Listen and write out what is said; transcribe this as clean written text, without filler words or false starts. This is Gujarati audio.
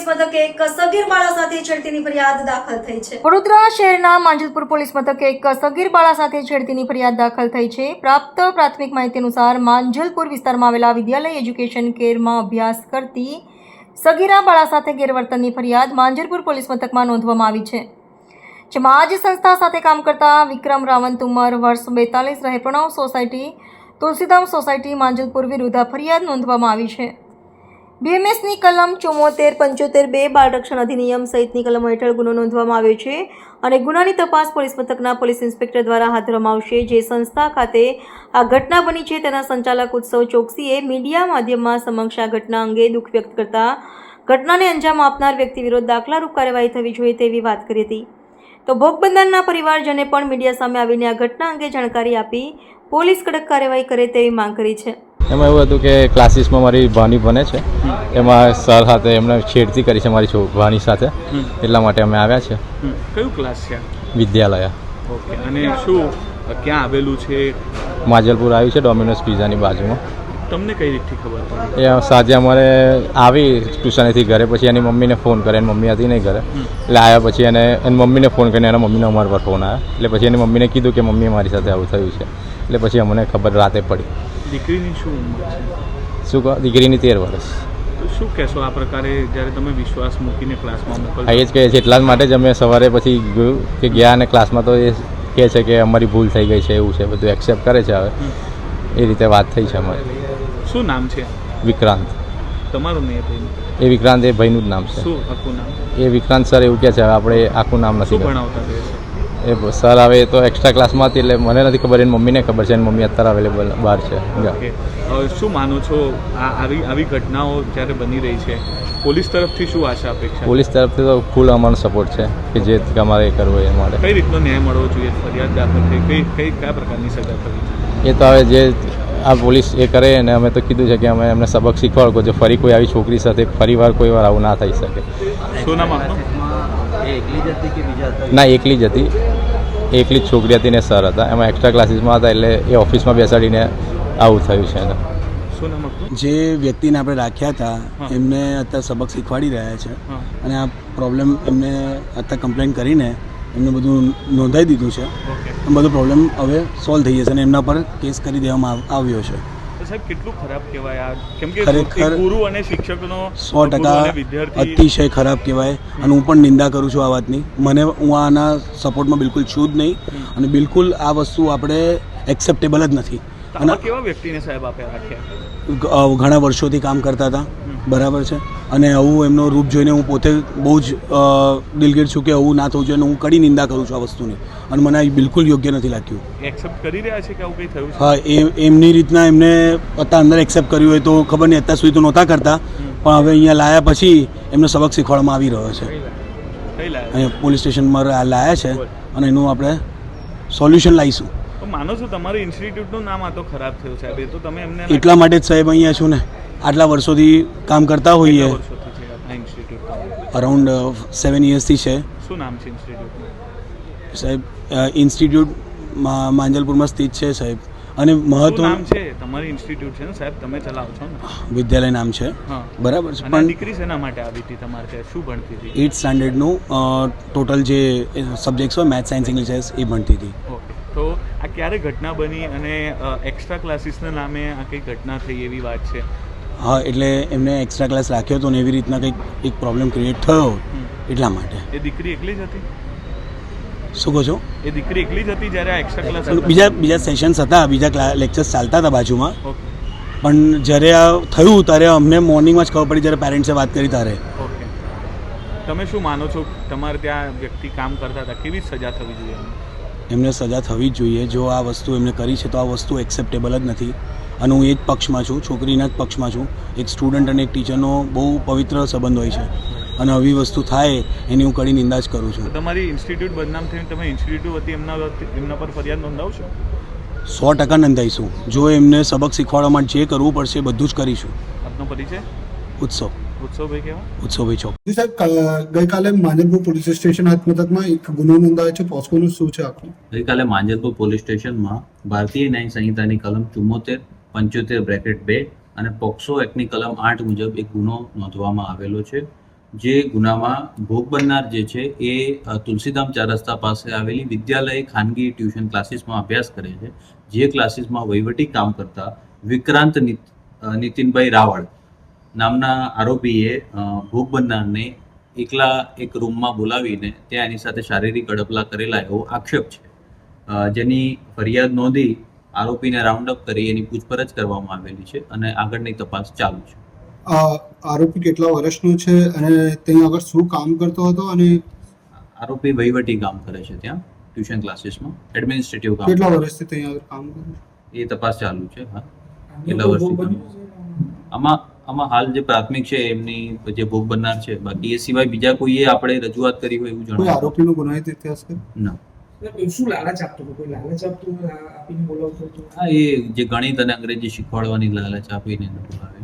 પોલીસ મથકે એક સગીર બાળા સાથે છેડતીની ફરિયાદ દાખલ થઈ છે। વડોદરા શહેરના માંજલપુર પોલીસ મથકે એક સગીર બાળા સાથે છેડતીની ફરિયાદ દાખલ થઈ છે। પ્રાપ્ત પ્રાથમિક માહિતી અનુસાર માંજલપુર વિસ્તારમાં આવેલા વિદ્યાલય એજ્યુકેશન કેરમાં અભ્યાસ કરતી સગીરા બાળા સાથે ગેરવર્તનની ફરિયાદ માંજલપુર પોલીસ મથકમાં નોંધવામાં આવી છે, જેમાં આ જ સંસ્થા સાથે કામ કરતા વિક્રમ રાવંત ઉંમર વર્ષ 42 રહે પ્રણવ સોસાયટી તુલસીધામ સોસાયટી માંજલપુર વિરુદ્ધ ફરિયાદ નોંધવામાં આવી છે। બીએમએસની કલમ 74-75-2 બાળ રક્ષણ અધિનિયમ સહિતની કલમો હેઠળ ગુનો નોંધવામાં આવ્યો છે અને ગુનાની તપાસ પોલીસ મથકના પોલીસ ઇન્સ્પેક્ટર દ્વારા હાથ ધરવામાં આવશે। જે સંસ્થા ખાતે આ ઘટના બની છે તેના સંચાલક ઉત્સવ ચોકસીએ મીડિયા માધ્યમમાં સમક્ષ આ ઘટના અંગે દુઃખ વ્યક્ત કરતા ઘટનાને અંજામ આપનાર વ્યક્તિ વિરુદ્ધ દાખલારૂપ કાર્યવાહી થવી જોઈએ તેવી વાત કરી હતી। તો ભોગ બનનારના પરિવારજને પણ મીડિયા સામે આવીને આ ઘટના અંગે જાણકારી આપી પોલીસ કડક કાર્યવાહી કરે તેવી માંગ કરી છે। એમાં એવું હતું કે ક્લાસીસમાં મારી ભાણી ભણે છે, એમાં સર સાથે એમને છેડતી કરી છે મારી ભાણી સાથે, એટલા માટે અમે આવ્યા છે। કયું ક્લાસ છે? વિદ્યાલય। ઓકે, અને શું ક્યાં આવેલું છે? માંજલપુર આવ્યું છે, ડોમિનોઝ પિઝાની બાજુમાં। તમને કઈ રીતથી ખબર પડી? એ સાંજે અમારે આવી ટ્યુશનેથી ઘરે, પછી એની મમ્મીને ફોન કરે, એની મમ્મી હતી નહીં ઘરે, એટલે આવ્યા પછી એની મમ્મીને ફોન કરીને એના મમ્મીને અમારા પર ફોન આવ્યા, એટલે પછી એની મમ્મીને કીધું કે મમ્મી મારી સાથે આવું થયું છે, એટલે પછી અમને ખબર રાતે પડી। દીકરીની શું ઉંમર છે? શું કહો? દીકરીની 13 વર્ષ। તો શું કહેશો આ પ્રકારે જ્યારે તમે વિશ્વાસ મૂકીને ક્લાસમાં મોકલો? એ જ કહે છે, એટલા જ માટે જ અમે સવારે પછી ગયું કે ગયા અને ક્લાસમાં તો એ કહે છે કે અમારી ભૂલ થઈ ગઈ છે, એવું છે, બધું એક્સેપ્ટ કરે છે। હવે એ રીતે વાત થઈ છે અમારી। શું નામ છે? વિક્રાંત। તમારું નહીં ભાઈ? એ વિક્રાંત એ ભાઈનું જ નામ છે। શું આખું નામ? એ વિક્રાંત સર એવું કહે છે, હવે આપણે આખું નામ નથી શું ખબર। ભણાવતા રહે છે? એ સર હવે તો એક્સ્ટ્રા ક્લાસમાં હતી, એટલે મને નથી ખબર, એની મમ્મીને ખબર છે, એની મમ્મી અત્યારે અવેલેબલ બહાર છે। ઓકે, શું માનો છો આવી ઘટનાઓ જ્યારે બની રહી છે, પોલીસ તરફથી શું આશા અપેક્ષા? પોલીસ તરફથી તો ફૂલ અમારો સપોર્ટ છે કે જે અમારે કરવો એ માટે। કઈ રીતનો ન્યાય મળવો જોઈએ? ફરિયાદ દાખલ થઈ કયા પ્રકારની સજા થવી જોઈએ? એ તો હવે જે આ પોલીસ એ કરે, અને અમે તો કીધું છે કે અમે એમને સબક શીખવાડો જો ફરી કોઈ આવી છોકરી સાથે ફરીવાર કોઈ વાર આવું ના થઈ શકે। શું નામ આપનું? ના, એકલી જ હતી, એકલી જ છોકરી હતી ને સર હતા, એમાં એક્સ્ટ્રા ક્લાસીસમાં હતા, એટલે એ ઓફિસમાં બેસાડીને આવું થયું છે એને। શું નામ આપનું? જે વ્યક્તિને આપણે રાખ્યા હતા એમને અત્યારે સબક શીખવાડી રહ્યા છે, અને આ પ્રોબ્લેમ એમને અત્યારે કમ્પ્લેન કરીને એમને બધું નોંધાઈ દીધું છે, બધો પ્રોબ્લેમ હવે સોલ્વ થઈ જશે અને એમના પર કેસ કરી દેવામાં આવ્યો છે। સાહેબ, કેટલું ખરાબ કહેવાય આ? કેમ કે ખરેખર ગુરુ અને શિક્ષકનો 100% અતિશય ખરાબ કહેવાય, અને હું પણ નિંદા કરું છું આ વાતની। હું આના સપોર્ટમાં બિલકુલ છું જ નહીં, અને બિલકુલ આ વસ્તુ આપણે એક્સેપ્ટેબલ જ નથી। અને કેવા વ્યક્તિને સાહેબ આપે રાખ્યા? ઘણા વર્ષોથી કામ કરતા હતા, બરાબર છે, અને આવું એમનો રૂપ જોઈને હું પોતે બહુ જ દિલગીર છું કે આવું ના થવું જોઈએ, અને હું કડી નિંદા કરું છું આ વસ્તુની, અને મને આ બિલકુલ યોગ્ય નથી લાગ્યું। એક્સેપ્ટ કરી રહ્યા છે કે આવું કંઈ થયું છે? હા, એમની રીતના એમને અત્યારે અંદર એક્સેપ્ટ કર્યું હોય તો ખબર નહીં, અત્યાર સુધી તો નહોતા કરતા, પણ હવે અહીંયા લાયા પછી એમનો સબક શીખવાડવામાં આવી રહ્યો છે। અહીંયા પોલીસ સ્ટેશનમાં લાયા છે, અને એનું આપણે સોલ્યુશન લાવીશું। તો માનો છો તમારી ઇન્સ્ટિટ્યૂટનું નામ આ તો ખરાબ થયું સાહેબ? એ તો તમે એમને એટલા માટે જ સાહેબ અહીંયા છું ને, આટલા વર્ષોથી કામ કરતા હોઈએ, અરાઉન્ડ 7 yearsથી છે। શું નામ છે ઇન્સ્ટિટ્યૂટનું? સાહેબ, ઇન્સ્ટિટ્યૂટ માંજલપુરમાં સ્થિત છે સાહેબ, અને મહત્વ નામ છે તમારી ઇન્સ્ટિટ્યૂટ છે ને સાહેબ, તમે ચલાવો છો ને? વિદ્યાલય નામ છે, બરાબર છે, પણ દીકરી શેના માટે આવી હતી તમારે ત્યાં? શું ભણતી હતી? 8th સ્ટાન્ડર્ડનું ટોટલ જે સબ્જેક્ટ્સ હોય, મેથ્સ, સાયન્સ, ઇંગ્લિશ એ ભણતી હતી। ઓકે, તો આ ક્યારે ઘટના બની અને એક્સ્ટ્રા ક્લાસીસના નામે આ કઈ ઘટના થઈ એવી વાત છે? હા, એટલે એમને એક્સ્ટ્રા ક્લાસ રાખ્યો હતો ને એવી રીતના કંઈક એક પ્રોબ્લેમ ક્રિએટ થયો, એટલા માટે। એ દીકરી એકલી જ હતી? શું કહો છો? એ દીકરી એકલી જ હતી જ્યારે આ એક્સ્ટ્રા ક્લાસ? બીજા સેશન્સ હતા, બીજા લેક્ચર્સ ચાલતા હતા બાજુમાં, પણ જ્યારે આ થયું ત્યારે અમને મોર્નિંગમાં જ ખબર પડી, જ્યારે પેરેન્ટ્સે વાત કરી ત્યારે। ઓકે, તમે શું માનો છો? તમારે ત્યાં વ્યક્તિ કામ કરતા હતા, કેવી સજા થવી જોઈએ? એમને સજા થવી જ જોઈએ। જો આ વસ્તુ એમને કરી છે તો આ વસ્તુ એક્સેપ્ટેબલ જ નથી, અને હું એ જ પક્ષમાં છું, છોકરીના જ પક્ષમાં છું। એક સ્ટુડન્ટ અને એક ટીચરનો બહુ પવિત્ર સંબંધ હોય છે, અને આવી વસ્તુ થાય એની હું કડી નિંદા જ કરું છું। તમારી ઇન્સ્ટિટ્યૂટ બદનામ થઈને તમે ઇન્સ્ટિટ્યૂટ વતી એમના પર ફરિયાદ નોંધાવશો? 100% નોંધાઈશું। જો એમને સબક શીખવાડવા માટે જે કરવું પડશે બધું જ કરીશું। આપનો પરિચય? ઉત્સવભાઈ કેવા? ઉત્સવભાઈ ચોક। જી સાહેબ, ગઈકાલે માંજલપુર પોલીસ સ્ટેશન મથકમાં એક ગુનો નોંધાયો છે, પોસ્કોનું શું છે આખું? ગઈકાલે માંજલપુર પોલીસ સ્ટેશનમાં ભારતીય ન્યાય સંહિતાની કલમ 74-75-2 અને પોક્સો એક્ટની કલમ 8 મુજબ એક ગુનો નોંધવામાં આવેલો છે, જે ગુનામાં ભોગ બનનાર જે છે એ તુલસીધામ ચાર રસ્તા પાસે આવેલી વિદ્યાલય ખાનગી ટ્યુશન ક્લાસીસમાં અભ્યાસ કરે છે. જે ક્લાસીસમાં વહીવટી કામ કરતા વિક્રાંત નીતિનભાઈ રાવળ નામના આરોપીએ ભોગ બનનારને એકલા એક રૂમમાં બોલાવીને ત્યાં એની સાથે શારીરિક અડપલા કરેલા એવો આક્ષેપ છે, જેની ફરિયાદ નોંધી આરોપીને રાઉન્ડ અપ કરી એની પૂછપરછ કરવામાં આવેલી છે અને આગળની તપાસ ચાલુ છે. આરોપી કેટલા વર્ષનો છે અને ત્યાં આગળ શું કામ કરતો હતો અને આરોપી વહીવટી કામ કરે છે ત્યાં ટ્યુશન ક્લાસીસમાં, એડમિનિસ્ટ્રેટિવ કામ. કેટલા વર્ષથી ત્યાં આગળ કામ કરે છે એ તપાસ ચાલુ છે. હા, કેટલા વર્ષથી આમાં હાલ જે પ્રાથમિક છે એમની જે ભોગ બનનાર છે. બાકી એ સિવાય બીજા કોઈએ આપણે રજૂઆત કરી હોય એવું કોઈ જણાય આરોપીનો ગુનાહિત ઇતિહાસ છે? ના. શું લાલચ આપતો હતો? કોઈ લાલચ આપતો આપીને બોલાવતો હતો? હા, એ જે ગણિત અને અંગ્રેજી શીખવાડવાની લાલચ આપીને બોલાવે.